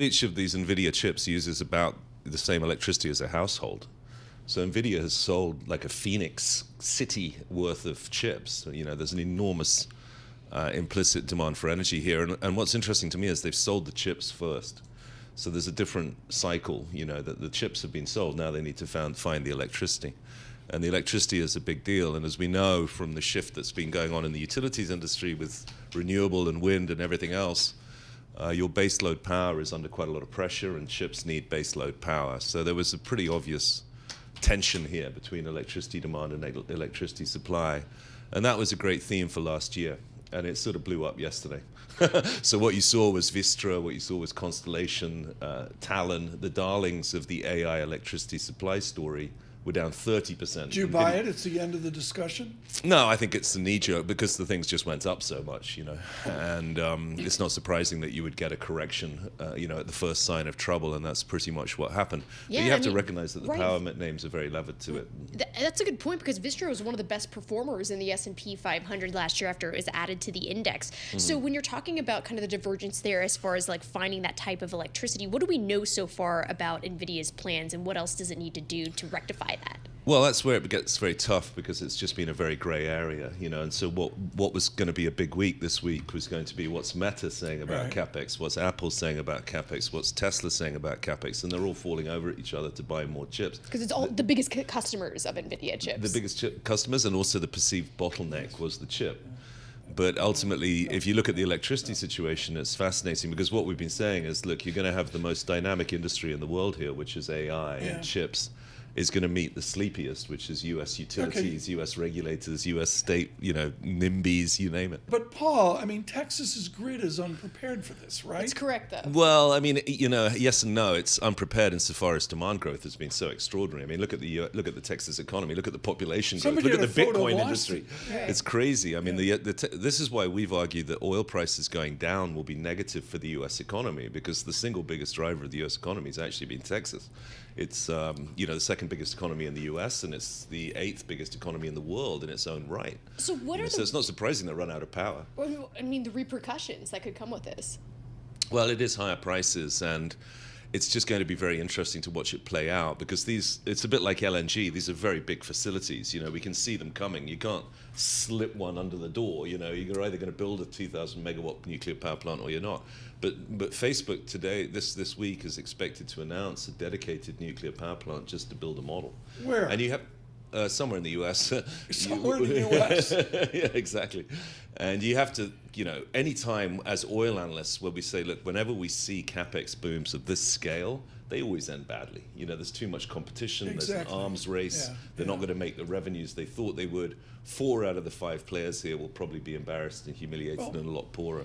Each of these Nvidia chips uses about the same electricity as a household. So Nvidia has sold like a Phoenix city worth of chips. There's an enormous implicit demand for energy here. And what's interesting to me is they've sold the chips first. So there's a different cycle, that the chips have been sold. Now they need to find the electricity. And the electricity is a big deal. And as we know from the shift that's been going on in the utilities industry with renewable and wind and everything else, your baseload power is under quite a lot of pressure, and chips need baseload power. So there was a pretty obvious tension here between electricity demand and electricity supply. And that was a great theme for last year. And it sort of blew up yesterday. So what you saw was Vistra, what you saw was Constellation, Talon, the darlings of the AI electricity supply story, were down 30%. Do you buy it? It's the end of the discussion? No, I think it's the knee-jerk because the things just went up so much, And it's not surprising that you would get a correction, at the first sign of trouble, and that's pretty much what happened. Yeah, but you have to recognize that the right. power names are very levered to it. That's a good point, because Vistra was one of the best performers in the S&P 500 last year after it was added to the index. Mm-hmm. So when you're talking about kind of the divergence there as far as like finding that type of electricity, what do we know so far about NVIDIA's plans, and what else does it need to do to rectify that? Well, that's where it gets very tough, because it's just been a very grey area, And so what was going to be a big week this week was going to be what's Meta saying about CapEx, what's Apple saying about CapEx, what's Tesla saying about CapEx, and they're all falling over each other to buy more chips. Because it's all the biggest customers of NVIDIA chips. The biggest customers, and also the perceived bottleneck was the chip. But ultimately, if you look at the electricity situation, it's fascinating, because what we've been saying is, look, you're going to have the most dynamic industry in the world here, which is AI and chips, is going to meet the sleepiest, which is U.S. utilities, U.S. regulators, U.S. state, NIMBYs, you name it. But Paul, Texas's grid is unprepared for this, right? That's correct, though. Well, yes and no. It's unprepared insofar as demand growth has been so extraordinary. Look at the Texas economy. Look at the population growth. Look at the Bitcoin industry. Right. It's crazy. This is why we've argued that oil prices going down will be negative for the U.S. economy, because the single biggest driver of the U.S. economy has actually been Texas. It's the second biggest economy in the U.S., and it's the 8th biggest economy in the world in its own right. So so it's not surprising they run out of power. Well, the repercussions that could come with this. Well, it is higher prices, and it's just going to be very interesting to watch it play out, because it's a bit like LNG. These are very big facilities. We can see them coming. You can't slip one under the door. You're either going to build a 2,000 megawatt nuclear power plant or you're not. But Facebook today, this week, is expected to announce a dedicated nuclear power plant just to build a model. Where? And you have somewhere in the U.S. Somewhere in the U.S. Yeah, exactly. And you have to, any time as oil analysts where we say, look, whenever we see CapEx booms of this scale, they always end badly. There's too much competition. Exactly. There's an arms race. Yeah. They're not going to make the revenues they thought they would. 4 out of the 5 players here will probably be embarrassed and humiliated and a lot poorer.